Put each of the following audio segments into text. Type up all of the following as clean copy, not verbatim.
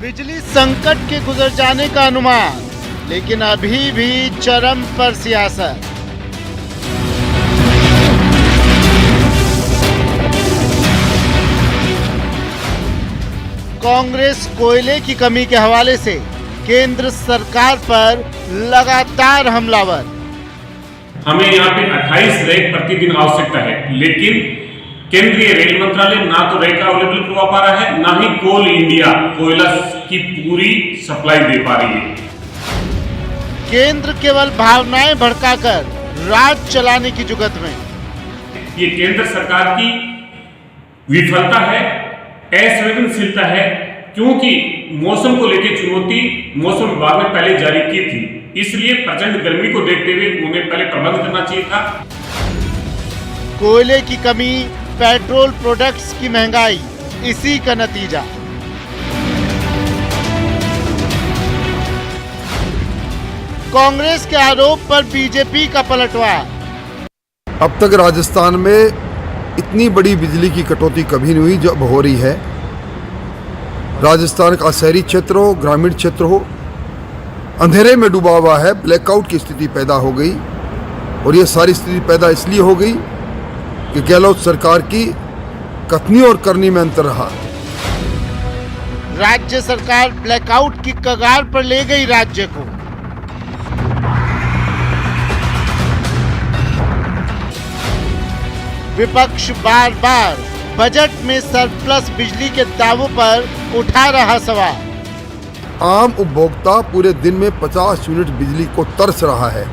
बिजली संकट के गुजर जाने का अनुमान, लेकिन अभी भी चरम पर सियासत। कांग्रेस कोयले की कमी के हवाले से केंद्र सरकार पर लगातार हमलावर। हमें यहाँ पे 28 रैक प्रतिदिन आवश्यकता है, लेकिन केंद्रीय रेल मंत्रालय ना तो रैक अवेलेबल करवा पा रहा है, ना ही कोल इंडिया कोयला की पूरी सप्लाई दे पा रही है। केंद्र केवल भावनाएं भड़काकर राज चलाने की जुगत में। ये केंद्र सरकार की विफलता है, असंवेदनशीलता है, क्योंकि मौसम को लेकर चुनौती मौसम विभाग ने पहले जारी की थी, इसलिए प्रचंड गर्मी को देखते हुए उन्हें पहले प्रबंध करना चाहिए था। कोयले की कमी, पेट्रोल प्रोडक्ट्स की महंगाई, इसी का नतीजा। कांग्रेस के आरोप पर बीजेपी का पलटवार। अब तक राजस्थान में इतनी बड़ी बिजली की कटौती कभी नहीं हुई जो अब हो रही है। राजस्थान का शहरी क्षेत्र हो, ग्रामीण क्षेत्र हो, अंधेरे में डूबा हुआ है। ब्लैकआउट की स्थिति पैदा हो गई, और ये सारी स्थिति पैदा इसलिए हो गई कि गहलोत सरकार की कथनी और करनी में अंतर रहा। राज्य सरकार ब्लैकआउट की कगार पर ले गई राज्य को। विपक्ष बार बार बजट में सरप्लस बिजली के दावों पर उठा रहा सवाल। आम उपभोक्ता पूरे दिन में 50 यूनिट बिजली को तरस रहा है।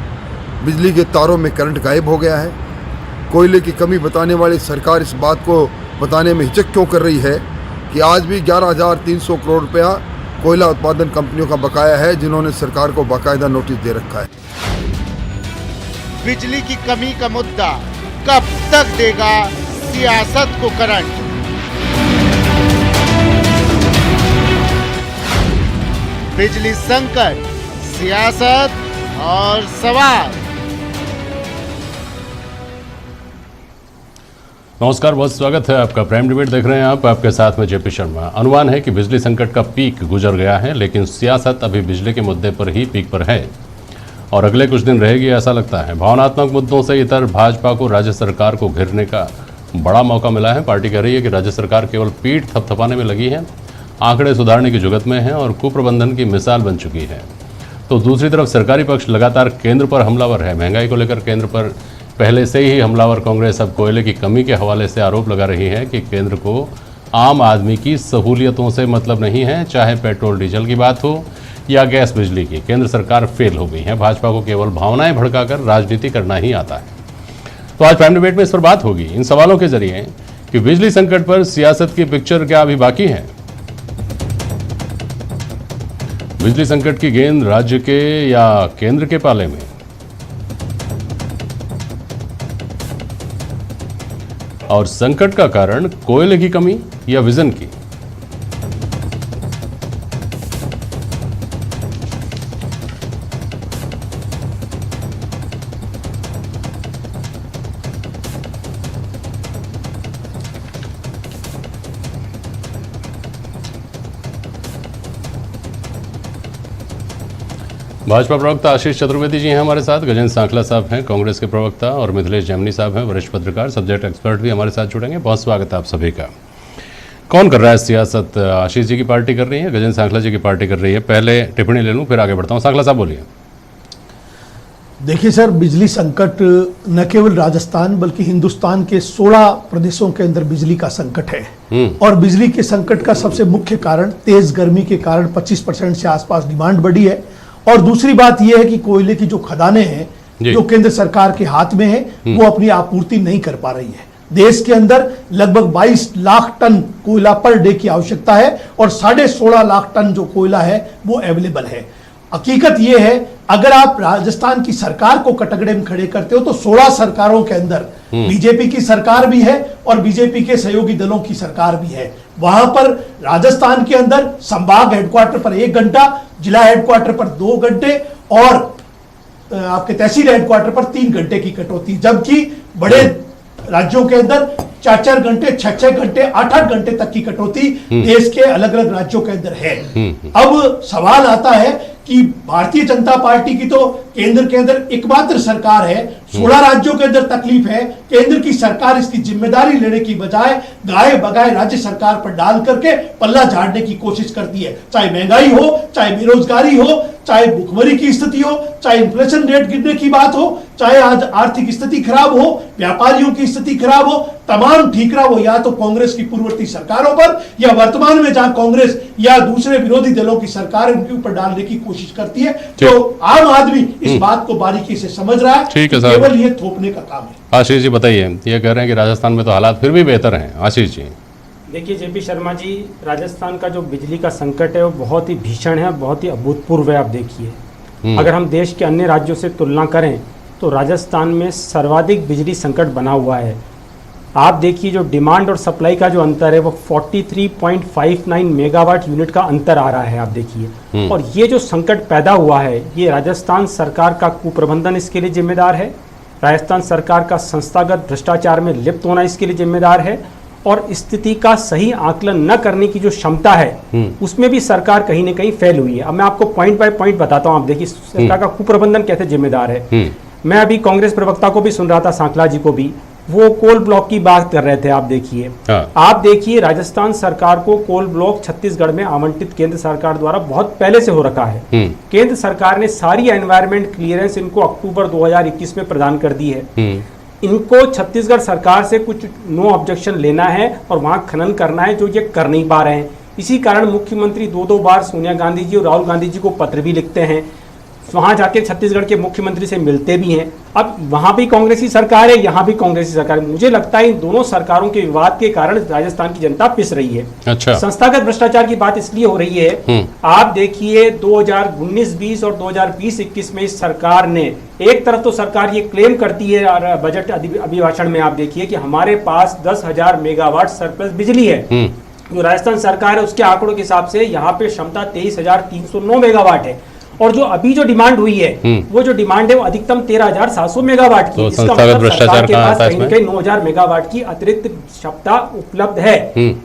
बिजली के तारों में करंट गायब हो गया है। कोयले की कमी बताने वाली सरकार इस बात को बताने में हिचक क्यों कर रही है कि आज भी 11,300 करोड़ रुपया कोयला उत्पादन कंपनियों का बकाया है, जिन्होंने सरकार को बाकायदा नोटिस दे रखा है। बिजली की कमी का मुद्दा कब तक देगा सियासत को करंट? बिजली संकट, सियासत और सवाल। नमस्कार, बहुत स्वागत है आपका। प्राइम डिबेट देख रहे हैं आप, आपके साथ में जेपी शर्मा। अनुमान है कि बिजली संकट का पीक गुजर गया है, लेकिन सियासत अभी बिजली के मुद्दे पर ही पीक पर है और अगले कुछ दिन रहेगी, ऐसा लगता है। भावनात्मक मुद्दों से इतर भाजपा को राज्य सरकार को घेरने का बड़ा मौका मिला है। पार्टी कह रही है कि राज्य सरकार केवल पीठ थपथपाने में लगी है, आंकड़े सुधारने की जुगत में है और कुप्रबंधन की मिसाल बन चुकी है। तो दूसरी तरफ सरकारी पक्ष लगातार केंद्र पर हमलावर है। महंगाई को लेकर केंद्र पर पहले से ही हमलावर कांग्रेस अब कोयले की कमी के हवाले से आरोप लगा रही है कि केंद्र को आम आदमी की सहूलियतों से मतलब नहीं है, चाहे पेट्रोल डीजल की बात हो या गैस बिजली की। केंद्र सरकार फेल हो गई है। भाजपा को केवल भावनाएं भड़काकर राजनीति करना ही आता है। तो आज प्राइम डिबेट में इस पर बात होगी, इन सवालों के जरिए कि बिजली संकट पर सियासत की पिक्चर क्या अभी बाकी है। बिजली संकट की गेंद राज्य के या केंद्र के पाले में, और संकट का कारण कोयले की कमी या विजन की। भाजपा प्रवक्ता आशीष चतुर्वेदी जी हैं हमारे साथ, गजेंद्र सांखला साहब हैं कांग्रेस के प्रवक्ता, और मिथिलेश जैमिनी साहब हैं वरिष्ठ पत्रकार, सब्जेक्ट एक्सपर्ट भी हमारे साथ जुड़ेंगे। बहुत स्वागत है आप सभी का। कौन कर रहा है सियासत? आशीष जी की पार्टी कर रही है, गजेंद्र सांखला जी की पार्टी कर रही है। पहले टिप्पणी ले लूँ, फिर आगे बढ़ता हूँ। सांखला साहब बोलिए। देखिए सर, बिजली संकट न केवल राजस्थान बल्कि हिंदुस्तान के 16 प्रदेशों के अंदर बिजली का संकट है। और बिजली के संकट का सबसे मुख्य कारण तेज गर्मी के कारण 25% से आसपास डिमांड बढ़ी है। और दूसरी बात यह है कि कोयले की जो खदानें हैं जो केंद्र सरकार के हाथ में है, वो अपनी आपूर्ति नहीं कर पा रही है। देश के अंदर लगभग 22 लाख टन कोयला पर डे की आवश्यकता है और 16.5 लाख टन जो कोयला है वो अवेलेबल है। हकीकत यह है, अगर आप राजस्थान की सरकार को कटघरे में खड़े करते हो तो 16 सरकारों के अंदर बीजेपी की सरकार भी है और बीजेपी के सहयोगी दलों की सरकार भी है। वहां पर राजस्थान के अंदर संभाग हेडक्वार्टर पर 1 घंटा, जिला हेडक्वार्टर पर 2 घंटे और आपके तहसील हेडक्वार्टर पर 3 घंटे की कटौती, जबकि बड़े राज्यों के अंदर 4-4 घंटे, 6-6 घंटे, 8-8 घंटे तक की कटौती देश के अलग अलग राज्यों के अंदर है। अब सवाल आता है कि भारतीय जनता पार्टी की तो केंद्र के अंदर एकमात्र सरकार है, 16 राज्यों के अंदर तकलीफ है। केंद्र की सरकार इसकी जिम्मेदारी लेने की बजाय गाये बगाए राज्य सरकार पर डाल करके पल्ला झाड़ने की कोशिश करती है। चाहे महंगाई हो, चाहे बेरोजगारी हो, चाहे भुखमरी की स्थिति हो, चाहे इन्फ्लेशन रेट गिरने की बात हो, चाहे आज आर्थिक स्थिति खराब हो, व्यापारियों की स्थिति खराब हो, तमाम ठीकरा वो या तो कांग्रेस की पूर्ववर्ती सरकारों पर या वर्तमान में जहां कांग्रेस या दूसरे विरोधी दलों की सरकार उनके ऊपर डालने की कोशिश करती है। तो आम आदमी इस बात को बारीकी से समझ रहा है, केवल ये थोपने का काम है। आशीष जी बताइए, ये कह रहे हैं कि राजस्थान में तो हालात फिर भी बेहतर हैं। आशीष जी देखिए जेपी शर्मा जी, राजस्थान का जो बिजली का संकट है वो बहुत ही भीषण है, बहुत ही अभूतपूर्व है। आप देखिए, अगर हम देश के अन्य राज्यों से तुलना करें तो राजस्थान में सर्वाधिक बिजली संकट बना हुआ है। आप देखिए जो डिमांड और सप्लाई का जो अंतर है वो 43.59 मेगावाट यूनिट का अंतर आ रहा है। आप देखिए, और ये जो संकट पैदा हुआ है ये राजस्थान सरकार का कुप्रबंधन इसके लिए जिम्मेदार है, राजस्थान सरकार का संस्थागत भ्रष्टाचार में लिप्त होना इसके लिए जिम्मेदार है, और स्थिति का सही आकलन न करने की जो क्षमता है उसमें भी सरकार कहीं ना कहीं फेल हुई है। अब मैं आपको पॉइंट बाय पॉइंट बताता हूं। आप देखिए सरकार का कुप्रबंधन कैसे जिम्मेदार है। मैं अभी कांग्रेस प्रवक्ता को भी सुन रहा था, सांकला जी को भी, वो कोल ब्लॉक की बात कर रहे थे। आप देखिए, आप देखिए राजस्थान सरकार को कोल ब्लॉक छत्तीसगढ़ में आवंटित केंद्र सरकार द्वारा बहुत पहले से हो रखा है। केंद्र सरकार ने सारी एनवायरमेंट क्लियरेंस इनको अक्टूबर 2021 में प्रदान कर दी है। इनको छत्तीसगढ़ सरकार से कुछ नो ऑब्जेक्शन लेना है और वहां खनन करना है, जो ये कर नहीं पा रहे हैं। इसी कारण मुख्यमंत्री 2-2 बार सोनिया गांधी जी और राहुल गांधी जी को पत्र भी लिखते हैं, वहां जाके छत्तीसगढ़ के मुख्यमंत्री से मिलते भी हैं। अब वहां भी कांग्रेसी सरकार है, यहाँ भी कांग्रेसी सरकार है। मुझे लगता है इन दोनों सरकारों के विवाद के कारण राजस्थान की जनता पिस रही है। अच्छा। संस्थागत भ्रष्टाचार की बात इसलिए हो रही है, आप देखिए 2019-20 और 2020-21 में इस सरकार ने, एक तरफ तो सरकार ये क्लेम करती है बजट अभिभाषण में, आप देखिए कि हमारे पास 10,000 मेगावाट सरप्लस बिजली है। जो राजस्थान सरकार है उसके आंकड़ों के हिसाब से यहाँ पे क्षमता 23,309 मेगावाट है, और जो अभी जो डिमांड हुई है वो जो डिमांड है वो अधिकतम 13,700 मेगावाट की। तो इसका मतलब सरकार के पास कहीं 9,000 मेगावाट की अतिरिक्त क्षमता उपलब्ध है।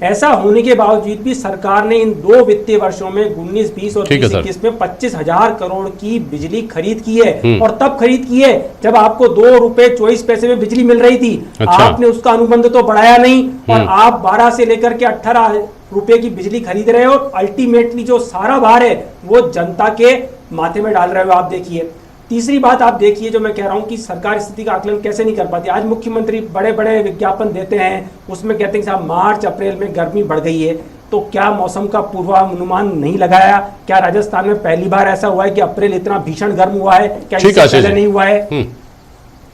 ऐसा होने के बावजूद भी सरकार ने इन 2 वित्तीय वर्षों में 19-20 और 20-21 में 25,000 करोड़ की बिजली खरीद की है। और तब खरीद की है जब आपको 2 रुपए 24 पैसे में बिजली मिल रही थी। आपने उसका अनुबंध तो बढ़ाया नहीं, और आप 12 से लेकर के 18 रुपए की बिजली खरीद रहे हो। अल्टीमेटली जो सारा भार है वो जनता के माथे में डाल रहे हो। आप देखिए, तीसरी बात आप देखिए, जो मैं कह रहा हूं कि सरकार स्थिति का आकलन कैसे नहीं कर पाती। आज मुख्यमंत्री बड़े बड़े विज्ञापन देते हैं, उसमें कहते हैं साहब मार्च अप्रैल में गर्मी बढ़ गई है। तो क्या मौसम का पूर्वानुमान नहीं लगाया? क्या राजस्थान में पहली बार ऐसा हुआ है कि अप्रैल इतना भीषण गर्म हुआ है? क्या इससे पहले नहीं हुआ है?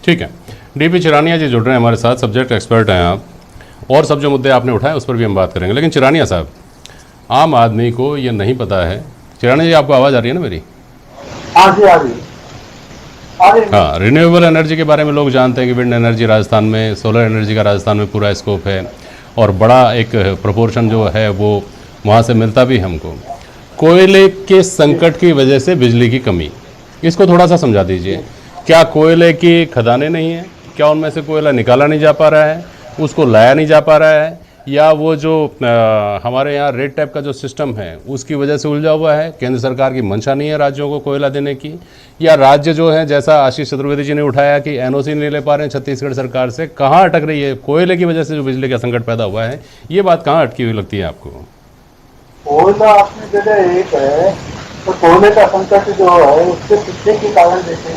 ठीक है। डीपी चिरानिया जी जुड़ रहे हैं हमारे साथ, सब्जेक्ट एक्सपर्ट हैं आप, और सब जो मुद्दे आपने उठाए उस पर भी हम बात करेंगे। लेकिन चिरानिया साहब, आम आदमी को ये नहीं पता है। चिरानिया जी, आपको आवाज़ आ रही है ना मेरी? हाँ जी, आ रही है। हाँ, रिन्यूएबल एनर्जी के बारे में लोग जानते हैं कि विंड एनर्जी राजस्थान में, सोलर एनर्जी का राजस्थान में पूरा स्कोप है, और बड़ा एक प्रोपोर्शन जो है वो वहाँ से मिलता भी हमको। कोयले के संकट की वजह से बिजली की कमी, इसको थोड़ा सा समझा दीजिए। क्या कोयले की खदानें नहीं हैं? क्या उनमें से कोयला निकाला नहीं जा पा रहा है, उसको लाया नहीं जा पा रहा है, या वो जो हमारे यहाँ रेड टैप का जो सिस्टम है उसकी वजह से उलझा हुआ है? केंद्र सरकार की मंशा नहीं है राज्यों को कोयला देने की, या राज्य जो है जैसा आशीष चतुर्वेदी जी ने उठाया कि एनओसी नहीं ले पा रहे हैं छत्तीसगढ़ सरकार से? कहाँ अटक रही है कोयले की वजह से जो बिजली का संकट पैदा हुआ है? ये बात कहाँ अटकी हुई लगती है आपको? कोयला अपनी जगह एक है, तो कोयले का संकट जो है उसके पीछे के कारण देखें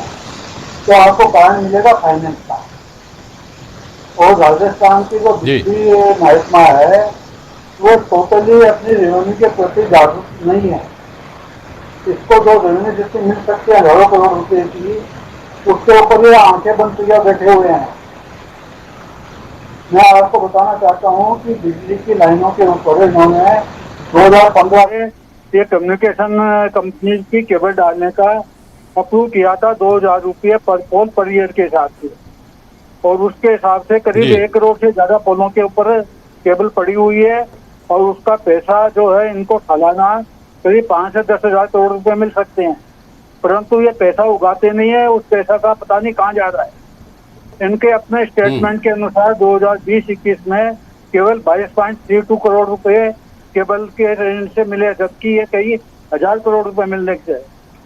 तो आपको कारण मिलेगा फाइनेंस का। और राजस्थान की जो बिजली महकमा है वो टोटली अपनी रेवेन्यू के प्रति जागरूक नहीं है। इसको जो रेवेन्यू जिससे मिल सकते हैं हजारों करोड़ रुपए की, उसके ऊपर ये आंखें बंद किया बैठे हुए हैं। मैं आपको बताना चाहता हूँ कि बिजली की लाइनों के ऊपर इन्होंने 2015 में ये कम्युनिकेशन कंपनी की केबल डालने का अप्रूव किया था 2,000 रुपये पर पोल पर ईयर के हिसाब से, और उसके हिसाब से करीब 1 करोड़ से ज्यादा पोलों के ऊपर केबल पड़ी हुई है, और उसका पैसा जो है इनको सालाना करीब 5 से 10 हजार करोड़ रुपए मिल सकते हैं, परंतु ये पैसा उगाते नहीं है। उस पैसा का पता नहीं कहाँ जा रहा है। इनके अपने स्टेटमेंट के अनुसार 2020-21 में केवल 22.32 करोड़ रुपए केबल के ऋण से मिले, जबकि ये कई हजार करोड़ रुपए मिलने से।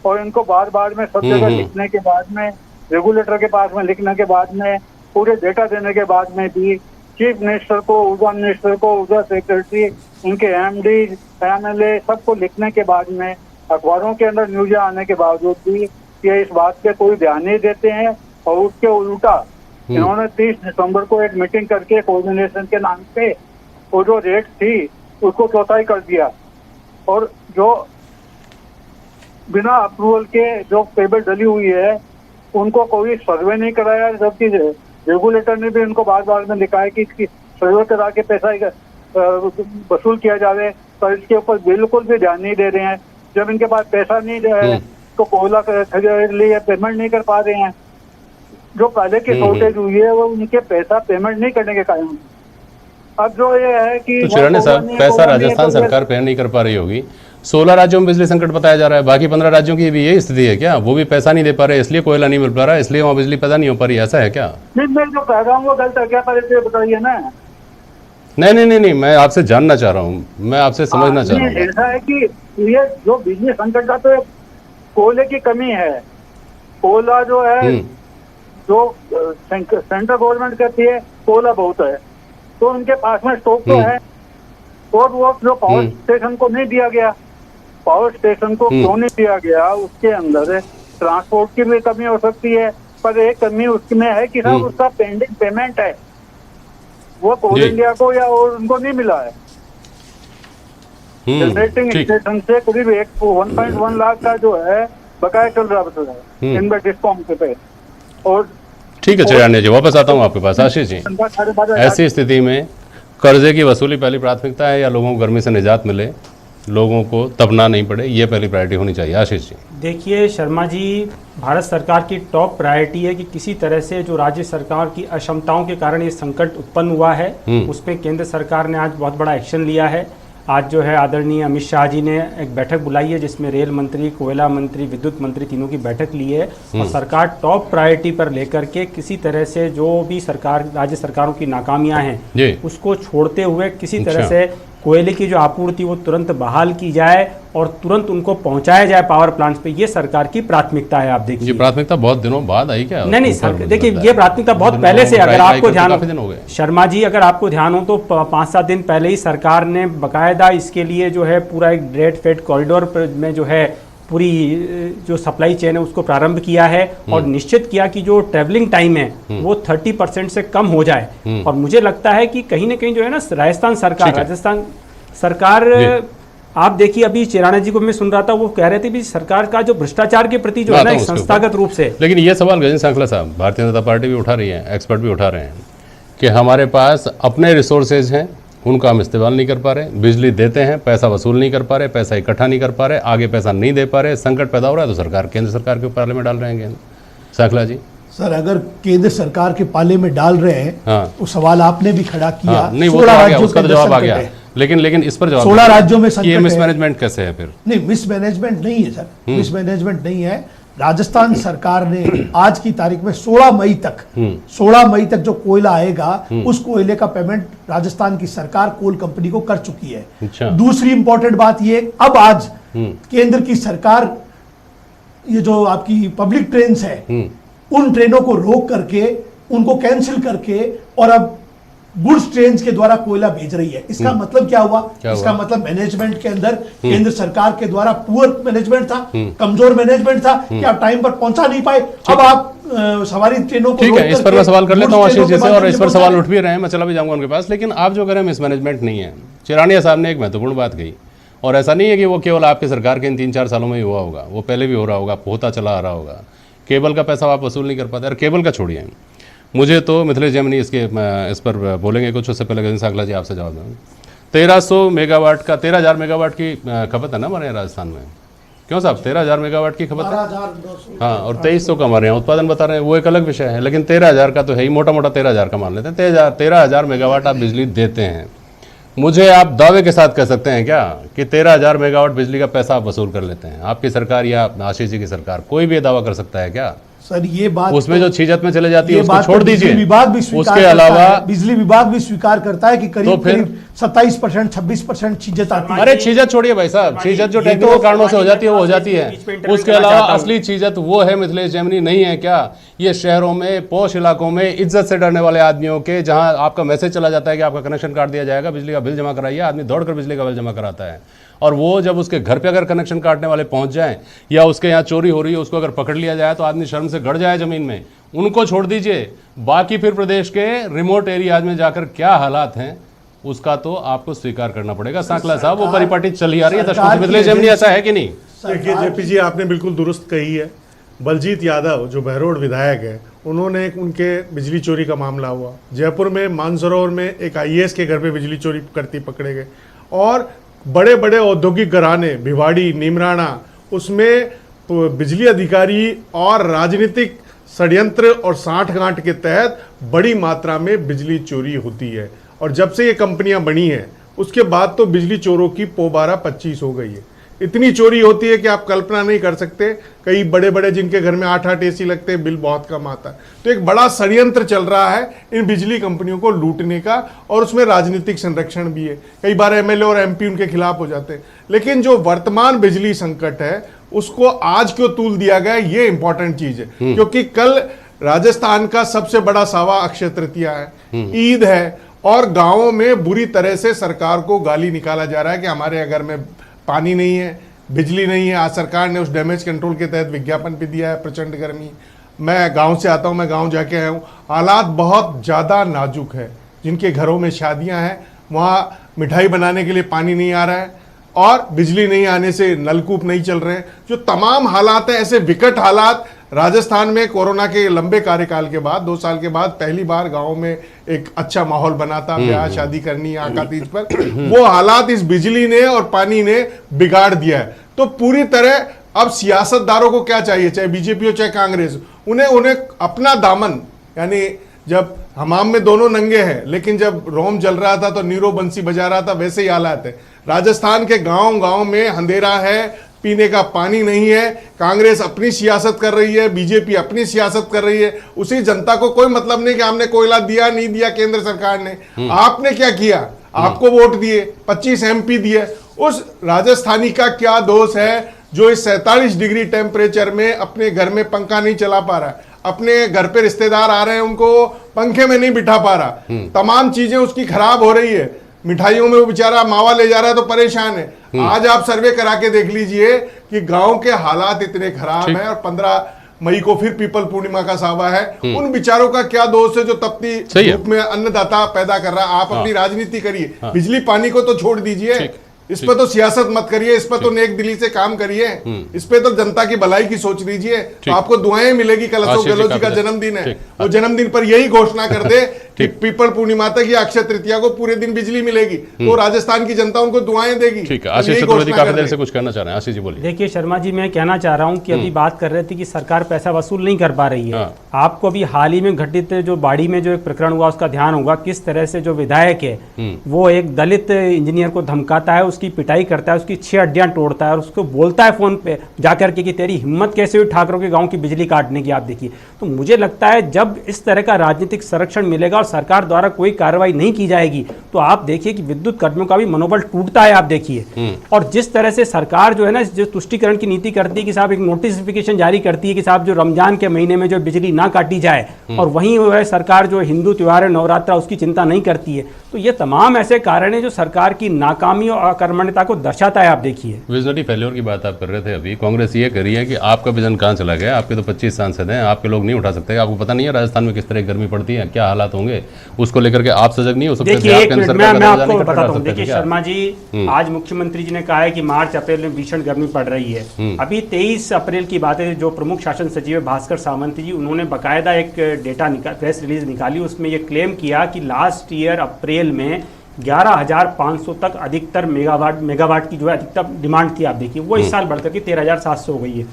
और इनको बार बार में सब जगह लिखने के बाद में, रेगुलेटर के पास में लिखने के बाद में, पूरे डेटा देने के बाद में भी चीफ मिनिस्टर को, ऊर्जा मिनिस्टर को, ऊर्जा सेक्रेटरी, उनके एमडी, एमएलए सबको लिखने के बाद में, अखबारों के अंदर न्यूज आने के बावजूद भी ये इस बात पे कोई ध्यान नहीं देते हैं। और उसके उल्टा इन्होंने 30 दिसंबर को एक मीटिंग करके कोऑर्डिनेशन के नाम पे वो जो रेट थी उसको चौथाई कर दिया, और जो बिना अप्रूवल के जो पेबल डली हुई है उनको कोई सर्वे नहीं कराया, जबकि रेगुलेटर ने भी उनको बार बार में लिखा है कि इसकी सर्वे करा के पैसा वसूल किया जाए, पर इसके ऊपर बिल्कुल भी ध्यान नहीं दे रहे हैं। जब इनके पास पैसा नहीं है तो कोयला के लिए पेमेंट नहीं कर पा रहे हैं। जो पहले की शॉर्टेज हुई है वो उनके पैसा पेमेंट नहीं करने के कारण। अब जो ये है कि तो चिराने साहब, पैसा राजस्थान सरकार पे नहीं कर पा रही होगी। 16 राज्यों में बिजली संकट बताया जा रहा है, बाकी 15 राज्यों की भी यही स्थिति है क्या? वो भी पैसा नहीं दे पा रहे, इसलिए कोयला नहीं मिल पा रहा है, इसलिए वहाँ बिजली पैदा नहीं हो पा रही, ऐसा है क्या? नहीं, मैं जो कह रहा हूँ वो गलत है क्या? पहले बताइए ना। नहीं, मैं आपसे जानना चाह रहा हूँ, मैं आपसे समझना चाह रहा हूँ। ऐसा है कि ये जो बिजली संकट का तो कोयले की कमी है। कोयला जो है, जो सेंट्रल गवर्नमेंट कहती है कोयला बहुत है, तो उनके पास में स्टॉक तो है, और वो जो पावर स्टेशन को नहीं दिया गया, पावर स्टेशन को क्यों नहीं दिया गया, उसके अंदर ट्रांसपोर्ट की भी कमी हो सकती है, पर एक कमी उसमें है कि साहब उसका पेंडिंग पेमेंट है, वो कोल इंडिया को या और उनको नहीं मिला है। जनरेटिंग स्टेशन से करीब 1.1 लाख का जो है बकाया चल रहा है इन डिस्कॉम पे। और ठीक है चिराने जी, वापस आता हूँ आपके पास। आशीष जी, ऐसी स्थिति में कर्जे की वसूली पहली प्राथमिकता है या लोगों को गर्मी से निजात मिले, लोगों को तपना नहीं पड़े, ये पहली प्रायोरिटी होनी चाहिए? आशीष जी देखिए शर्मा जी, भारत सरकार की टॉप प्रायोरिटी है कि किसी तरह से जो राज्य सरकार की अक्षमताओं के कारण ये संकट उत्पन्न हुआ है उस पर केंद्र सरकार ने आज बहुत बड़ा एक्शन लिया है। आज जो है आदरणीय अमित शाह जी ने एक बैठक बुलाई है जिसमें रेल मंत्री, कोयला मंत्री, विद्युत मंत्री तीनों की बैठक ली है, और सरकार टॉप प्रायोरिटी पर लेकर के किसी तरह से जो भी सरकार, राज्य सरकारों की नाकामियां हैं उसको छोड़ते हुए किसी तरह से कोयले की जो आपूर्ति वो तुरंत बहाल की जाए और तुरंत उनको पहुंचाया जाए पावर प्लांट्स पे। ये सरकार की प्राथमिकता है। आप देखिए, ये प्राथमिकता बहुत दिनों बाद आई क्या? नहीं सर, देखिए ये प्राथमिकता बहुत पहले से, अगर आपको ध्यान हो शर्मा जी, अगर आपको ध्यान हो तो 5-7 दिन पहले ही सरकार ने बकायदा इसके लिए जो है पूरा एक ड्रेड फेड कॉरिडोर में जो है पूरी जो सप्लाई चेन है उसको प्रारंभ किया है और निश्चित किया कि जो ट्रैवलिंग टाइम है वो 30% से कम हो जाए। और मुझे लगता है कि कहीं ना कहीं जो है ना राजस्थान सरकार आप देखिए, अभी चिराना जी को मैं सुन रहा था, वो कह रहे थे भी सरकार का जो भ्रष्टाचार के प्रति जो है ना संस्थागत रूप से। लेकिन ये सवाल गजेंद्र सांखला साहब, भारतीय जनता पार्टी भी उठा रही है, एक्सपर्ट भी उठा रहे हैं कि हमारे पास अपने रिसोर्सेज हैं, उनका हम इस्तेमाल नहीं कर पा रहे, बिजली देते हैं, पैसा वसूल नहीं कर पा रहे, पैसा इकट्ठा नहीं कर पा रहे, आगे पैसा नहीं दे पा रहे, संकट पैदा हो रहा है तो सरकार, केंद्र सरकार के पाले में डाल रहे हैं। सांखला जी सर, अगर केंद्र सरकार के पाले में डाल रहे हैं तो सवाल आपने भी खड़ा किया, नहीं वो तो आ गया, उसका तो जवाब आ गया, लेकिन इस पर जवाब 16 राज्यों में ये मिसमैनेजमेंट कैसे है फिर? नहीं, मिसमैनेजमेंट नहीं है सर, मिसमैनेजमेंट नहीं है। राजस्थान सरकार ने आज की तारीख में 16 मई तक जो कोयला आएगा उस कोयले का पेमेंट राजस्थान की सरकार कोल कंपनी को कर चुकी है। अच्छा। दूसरी इंपॉर्टेंट बात ये, अब आज केंद्र की सरकार ये जो आपकी पब्लिक ट्रेन है उन ट्रेनों को रोक करके, उनको कैंसिल करके और अब गुड्स ट्रेन के द्वारा कोयला भेज रही है। इसका मतलब क्या हुआ? इसका मतलब मैनेजमेंट के अंदर केंद्र सरकार के द्वारा पुअर मैनेजमेंट था, कमजोर मैनेजमेंट था कि आप टाइम पर पहुंचा नहीं पाए। अब आप सवारी ट्रेनों को ठीक है, इस पर मैं सवाल कर लेता हूँ आशीष जी से, और इस पर सवाल उठ भी रहे हैं, मैं चला भी जाऊंगा उनके पास। लेकिन आप जो कह रहे हैं मिसमैनेजमेंट नहीं है, चिरानिया साहब ने एक महत्वपूर्ण बात कही, और ऐसा नहीं है कि वो केवल आपकी सरकार के इन 3-4 सालों में ही हुआ होगा, वो पहले भी हो रहा होगा, होता चला आ रहा होगा। केबल का पैसा आप वसूल नहीं कर पाते, और केबल का छोड़िए, मुझे तो मिथिलेश जैमिनी इस पर बोलेंगे कुछ, उससे पहले गजेंद्र सांखला जी आपसे जवाब दें। 1300 मेगावाट का 13,000 मेगावाट की खपत है ना हमारे यहाँ राजस्थान में, क्यों साहब? 13,000 मेगावाट की खपत है, हाँ, और 2300 का हमारे यहाँ उत्पादन बता रहे हैं, वो एक अलग विषय है। लेकिन 13,000 का तो है ही, मोटा 13,000 का मान लेते हैं। 13,000 मेगावाट आप बिजली देते हैं। मुझे आप दावे के साथ कह सकते हैं क्या कि 13,000 मेगावाट बिजली का पैसा आप वसूल कर लेते हैं? आपकी सरकार या आशीष जी की सरकार, कोई भी दावा कर सकता है क्या? सर ये बात उसमें जो छीजत में चले जाती है ये उसको बात छोड़ तो दीजिए। बिजली विभाग भी स्वीकार उसके करता अलावा है, बिजली विभाग भी स्वीकार करता है कि तो करीब फिर- करीब 27%, 26% छीजत आती है। अरे छीजत छोड़िए भाई साहब, छीजत जो टेक्निकल कारणों से हो जाती है वो हो जाती है। उसके अलावा असली छीजत वो है मिथिलेश जैमिनी, नहीं है क्या? ये शहरों में, पॉश इलाकों में इज्जत से डरने वाले आदमियों के, जहां आपका मैसेज चला जाता है कि आपका कनेक्शन काट दिया जाएगा, बिजली का बिल जमा कराइए, आदमी दौड़कर बिजली का बिल जमा कराता है। और वो जब उसके घर पे अगर कनेक्शन काटने वाले पहुंच जाएं या उसके यहाँ चोरी हो रही है उसको अगर पकड़ लिया जाए तो आदमी शर्म से गड़ जाए जमीन में, उनको छोड़ दीजिए। बाकी फिर प्रदेश के रिमोट एरियाज में जाकर क्या हालात हैं उसका तो आपको स्वीकार करना पड़ेगा। सांकला साहब, वो परिपाटी चली आ रही है दशकों से। मिथिलेश जैमिनी, ऐसा है कि नहीं? देखिए जेपी जी, आपने बिल्कुल दुरुस्त कही है। बलजीत यादव जो बहरोड विधायक है, उन्होंने उनके बिजली चोरी का मामला हुआ जयपुर में, मानसरोवर में एक आईएएस के घर पे बिजली चोरी करती पकड़े गए। और बड़े बड़े औद्योगिक घराने, भिवाड़ी, नीमराणा, उसमें बिजली अधिकारी और राजनीतिक षड्यंत्र और साठगांठ के तहत बड़ी मात्रा में बिजली चोरी होती है। और जब से ये कंपनियां बनी हैं उसके बाद तो बिजली चोरों की पोबारा 25 हो गई है। इतनी चोरी होती है कि आप कल्पना नहीं कर सकते। कई बड़े बड़े जिनके घर में 8-8 एसी लगते हैं, बिल बहुत कम आता है। तो एक बड़ा षड्यंत्र चल रहा है इन बिजली कंपनियों को लूटने का, और उसमें राजनीतिक संरक्षण भी है। कई बार एमएलए और एमपी उनके खिलाफ हो जाते हैं। लेकिन जो वर्तमान बिजली संकट है उसको आज क्यों तूल दिया गया, ये इंपॉर्टेंट चीज है। क्योंकि कल राजस्थान का सबसे बड़ा सावा अक्षय तृतीया है, ईद है, और गांवों में बुरी तरह से सरकार को गाली निकाला जा रहा है कि हमारे घर में पानी नहीं है, बिजली नहीं है। आज सरकार ने उस डैमेज कंट्रोल के तहत विज्ञापन भी दिया है। प्रचंड गर्मी, मैं गांव से आता हूं, मैं गांव जाके आया हूं, हालात बहुत ज़्यादा नाजुक है। जिनके घरों में शादियां हैं वहाँ मिठाई बनाने के लिए पानी नहीं आ रहा है, और बिजली नहीं आने से नलकूप नहीं चल रहे हैं। जो तमाम हालात हैं, ऐसे विकट हालात राजस्थान में कोरोना के लंबे कार्यकाल के बाद 2 साल के बाद पहली बार गांव में एक अच्छा माहौल बना था, ब्याह शादी करनी आका तीज पर, वो हालात इस बिजली ने और पानी ने बिगाड़ दिया है। तो पूरी तरह अब सियासतदारों को क्या चाहिए, चाहे बीजेपी हो चाहे कांग्रेस, उन्हें अपना दामन, यानी जब हमाम में दोनों नंगे हैं लेकिन जब रोम जल रहा था तो नीरो बंसी बजा रहा था, वैसे ही हालात है। राजस्थान के गांव गांव में अंधेरा है, पीने का पानी नहीं है। कांग्रेस अपनी सियासत कर रही है, बीजेपी अपनी सियासत कर रही है। उसी जनता को कोई मतलब नहीं कि हमने कोयला दिया नहीं दिया केंद्र सरकार ने। आपने क्या किया, आपको वोट दिए, 25 एमपी दिए। उस राजस्थानी का क्या दोष है जो इस 47 डिग्री टेम्परेचर में अपने घर में पंखा नहीं चला पा रहा है, अपने घर पे रिश्तेदार आ रहे हैं उनको पंखे में नहीं बिठा पा रहा, तमाम चीजें उसकी खराब हो रही है। मिठाइयों में वो बेचारा मावा ले जा रहा है तो परेशान है। आज आप सर्वे करा के देख लीजिए कि गांव के हालात इतने खराब हैं, और 15 मई को फिर पीपल पूर्णिमा का सावा है। उन बिचारों का क्या दोष है जो तपती धूप में अन्नदाता पैदा कर रहा है। आप अपनी राजनीति करिए, बिजली पानी को तो छोड़ दीजिए, इस पे तो सियासत मत करिए, इस पे तो नेक दिली से काम करिए, इस पे तो जनता की भलाई की सोच लीजिए, तो आपको दुआएं मिलेगी। कल अशोक गहलोत जी का जन्मदिन है, वो जन्मदिन पर यही घोषणा कर दे कि पीपल पूर्णिमा तक या अक्षय तृतीया को पूरे दिन बिजली मिलेगी, तो राजस्थान की जनता उनको दुआएं देगी। ठीक है, आशीष चतुर्वेदी काफी देर से कुछ कहना चाह रहे हैं। आशीष जी बोलिए। देखिए शर्मा जी, मैं कहना चाह रहा हूं कि अभी बात कर रहे थे कि सरकार पैसा वसूल नहीं कर पा रही है। आपको अभी हाल ही में घटित जो बाड़ी में जो एक प्रकरण हुआ उसका ध्यान होगा, किस तरह से जो विधायक है वो एक दलित इंजीनियर को धमकाता है, उसकी पिटाई करता है, उसकी 6 हड्डियां तोड़ता है, और उसको बोलता है फोन पे जाकर के कि तेरी हिम्मत कैसे हुई ठाकरों के गांव की बिजली काटने की। आप देखिए, तो मुझे लगता है जब इस तरह का राजनीतिक संरक्षण मिलेगा और सरकार द्वारा कोई कार्रवाई नहीं की जाएगी तो आप देखिए कि विद्युत कर्मियों का भी मनोबल टूटता है। आप देखिए, और जिस तरह से सरकार जो है ना, जो तुष्टिकरण की नीति करती है कि साहब एक नोटिफिकेशन जारी करती है कि साहब जो रमजान के महीने में जो बिजली ना काटी जाए, और वहीं जो है सरकार जो हिंदू त्योहार है नवरात्रा उसकी चिंता नहीं करती है। तो ये तमाम ऐसे कारण है जो सरकार की नाकामी और अकर्मण्यता को दर्शाता है। आप देखिए, विजनरी फेल्योर की बात आप कर रहे थे अभी, कांग्रेस ये कर रही है कि आपका विजन कहाँ चला गया, आपके तो 25 सांसद हैं, आपके लोग नहीं उठा सकते, आपको पता नहीं है राजस्थान में किस तरह गर्मी पड़ती है, क्या हालात होंगे, उसको लेकर के आप सजग नहीं हो सकते? देखिए एक मिनट मैं आपको बताता हूँ। देखिए शर्मा जी, आज मुख्यमंत्री जी ने कहा है कि मार्च अप्रैल में भीषण गर्मी पड़ रही है। अभी 23 अप्रैल की बात है, जो प्रमुख शासन सचिव भास्कर सामंत जी, उन्होंने बाकायदा एक डेटा प्रेस रिलीज निकाली, उसमें ये क्लेम किया कि लास्ट ईयर अप्रैल में 11,500 तक अधिकतर मेगावाट की जो है अधिकतम डिमांड थी। आप देखिए वो इस साल बढ़कर के 13,700 हो गई है।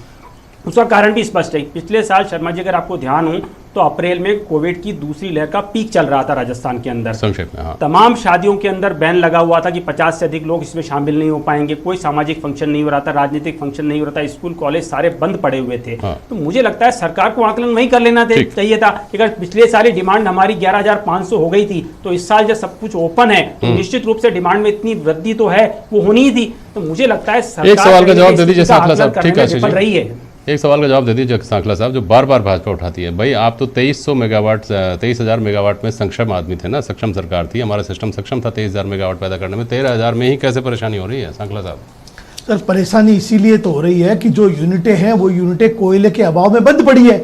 उसका कारण भी स्पष्ट है। पिछले साल शर्मा जी अगर आपको ध्यान हो तो अप्रैल में कोविड की दूसरी लहर का पीक चल रहा था राजस्थान के अंदर। संक्षेप में, हाँ। तमाम शादियों के अंदर बैन लगा हुआ था कि 50 से अधिक लोग इसमें शामिल नहीं हो पाएंगे, कोई सामाजिक फंक्शन नहीं हो रहा था, राजनीतिक फंक्शन नहीं हो रहा था, स्कूल कॉलेज सारे बंद पड़े हुए थे। हाँ। तो मुझे लगता है सरकार को आकलन वही कर लेना चाहिए था कि अगर पिछले साल ही डिमांड हमारी 11,500 हो गई थी, तो इस साल जब सब कुछ ओपन है तो निश्चित रूप से डिमांड में इतनी वृद्धि तो है, वो होनी ही थी। तो मुझे लगता है सरकार एक सवाल का जवाब दे दीजिए सांखला साहब, ठीक है विफल रही है। एक सवाल का जवाब दे दीजिए सांखला साहब, जो बार बार भाजपा उठाती है, भाई आप तो 2300 मेगावाट 23,000 मेगावाट में सक्षम आदमी थे ना, सक्षम सरकार थी, हमारा सिस्टम सक्षम था 23,000 मेगावाट पैदा करने में, 13,000 में ही कैसे परेशानी हो रही है सांखला साहब? सर परेशानी इसीलिए तो हो रही है कि जो यूनिटें हैं वो यूनिटें कोयले के अभाव में बंद पड़ी है।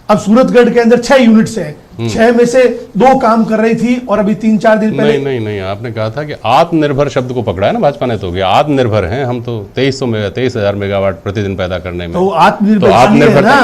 अब सूरतगढ़ के अंदर 6 यूनिट्स हैं, 6 में से 2 काम कर रही थी और अभी 3-4 दिन पहले नहीं, आपने कहा था कि आत्मनिर्भर शब्द को पकड़ा है ना भाजपा ने, तो आत्मनिर्भर हैं हम तो 23,000 मेगावाट प्रतिदिन पैदा करने में। तो आत्मनिर्भर ना,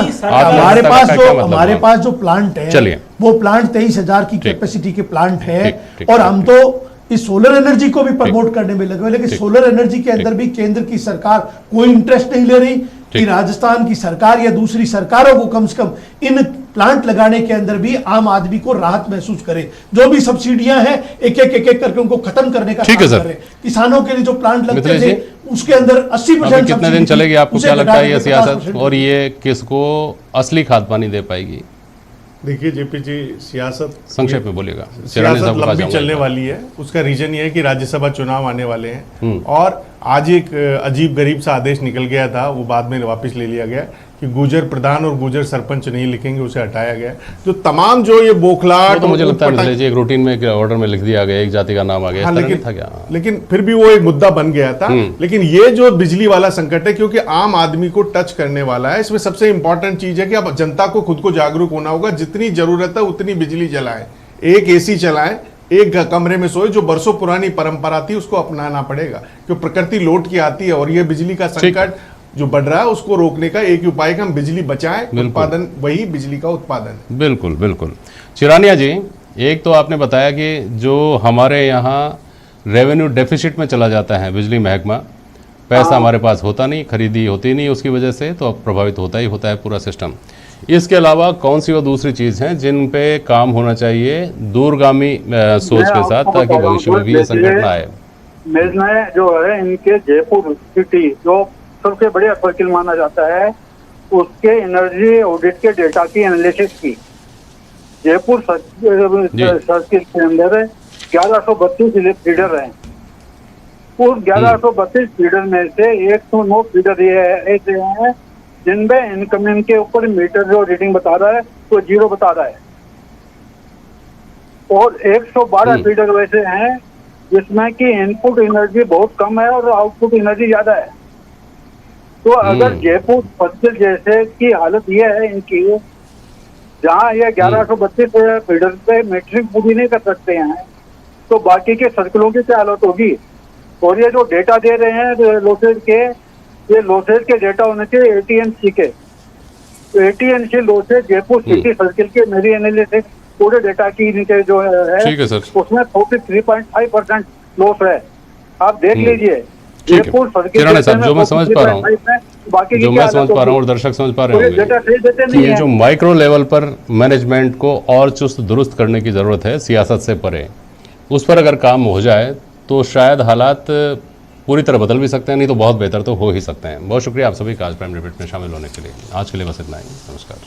हमारे पास जो प्लांट है, चलिए वो प्लांट 23,000 की कैपेसिटी के प्लांट है, और हम तो इस सोलर एनर्जी को भी प्रमोट करने में लगे हुए, लेकिन सोलर एनर्जी के अंदर भी केंद्र की सरकार कोई इंटरेस्ट नहीं ले रही कि राजस्थान की सरकार या दूसरी सरकारों को कम से कम इन प्लांट लगाने के अंदर भी आम आदमी को राहत महसूस करे। जो भी सब्सिडियां हैं एक एक करके उनको खत्म करने का काम कर रहे हैं। किसानों के लिए जो प्लांट लगते थे उसके अंदर 80% कितने दिन चलेगी, आपको क्या लगता है ये सियासत, और ये किसको असली खाद पानी दे पाएगी? देखिए जेपी जी, सियासत संक्षेप में बोलिएगा, सियासत लंबी चलने वाली है। उसका रीजन ये है कि राज्यसभा चुनाव आने वाले हैं, और आज एक अजीब गरीब सा आदेश निकल गया था, वो बाद में वापस ले लिया गया कि गुजर प्रधान और गुजर सरपंच नहीं लिखेंगे, उसे हटाया गया। जो तमाम जो ये बोखलाट, तो मुझे लगता है एक रूटीन में एक ऑर्डर में लिख दिया गया, एक जाति का नाम आ गया। हाँ, लेकिन फिर भी वो एक मुद्दा बन गया था। लेकिन ये जो बिजली वाला संकट है, क्योंकि आम आदमी को टच करने वाला है, इसमें सबसे इंपॉर्टेंट चीज है कि अब जनता को खुद को जागरूक होना होगा। जितनी जरूरत है उतनी बिजली जलाएं, एक एसी चलाएं, एक कमरे में सोए। जो बरसों पुरानी परंपरा थी उसको अपनाना पड़ेगा, क्योंकि प्रकृति लौट के आती है, और ये बिजली का संकट जो बढ़ रहा है उसको रोकने का एक उपाय कि हम बिजली बचाएं, उत्पादन वही बिजली का उत्पादन है। बिल्कुल। चिरानिया जी, एक तो आपने बताया कि जो हमारे यहाँ रेवेन्यू डेफिसिट में चला जाता है बिजली महकमा, पैसा हमारे पास होता नहीं, खरीदी होती नहीं, उसकी वजह से तो प्रभावित होता ही होता है पूरा सिस्टम। इसके अलावा कौन सी और दूसरी चीज है जिन पे काम होना चाहिए दूरगामी सोच के साथ, ताकि भविष्य में भी ये संकट ना आए? मैं जो है इनके जयपुर सिटी जो सबसे बढ़िया सर्किल माना जाता है, उसके एनर्जी ऑडिट के डेटा की एनालिसिस की। जयपुर सर्किल के अंदर 1132 फीडर हैं। उस 1132 फीडर में से 109 फीडर ये ऐसे हैं जिनमें इनकमिंग के ऊपर मीटर जो रीडिंग बता रहा है वो 0 बता रहा है, और 112 फीडर वैसे हैं जिसमें कि इनपुट एनर्जी बहुत कम है और आउटपुट एनर्जी ज्यादा है। तो अगर जयपुर सर्किल जैसे की हालत ये है इनकी, जहाँ ये 1132 फीडर पे मैट्रिक पूरी नहीं कर सकते हैं, तो बाकी के सर्किलों की क्या हालत होगी? और ये जो डेटा दे रहे हैं लोसेज के, ये लोसेज के डेटा होने चाहिए AT&C के। तो AT&C लोसेज जयपुर सिटी सर्किल के मेरी एनालिसिस पूरे डेटा की इनके जो है उसमें 43.5% लॉस है। आप देख लीजिए जयपुर सर्किल साहब, जो मैं समझ पा रहा हूँ और दर्शक समझ पा रहे होंगे कि ये जो माइक्रो लेवल पर मैनेजमेंट को और चुस्त दुरुस्त करने की जरूरत है सियासत से परे, उस पर अगर काम हो जाए तो शायद हालात पूरी तरह बदल भी सकते हैं, नहीं तो बहुत बेहतर तो हो ही सकते हैं। बहुत शुक्रिया आप सभी का आज प्राइम डिबेट में शामिल होने के लिए। आज के लिए बस इतना ही, नमस्कार।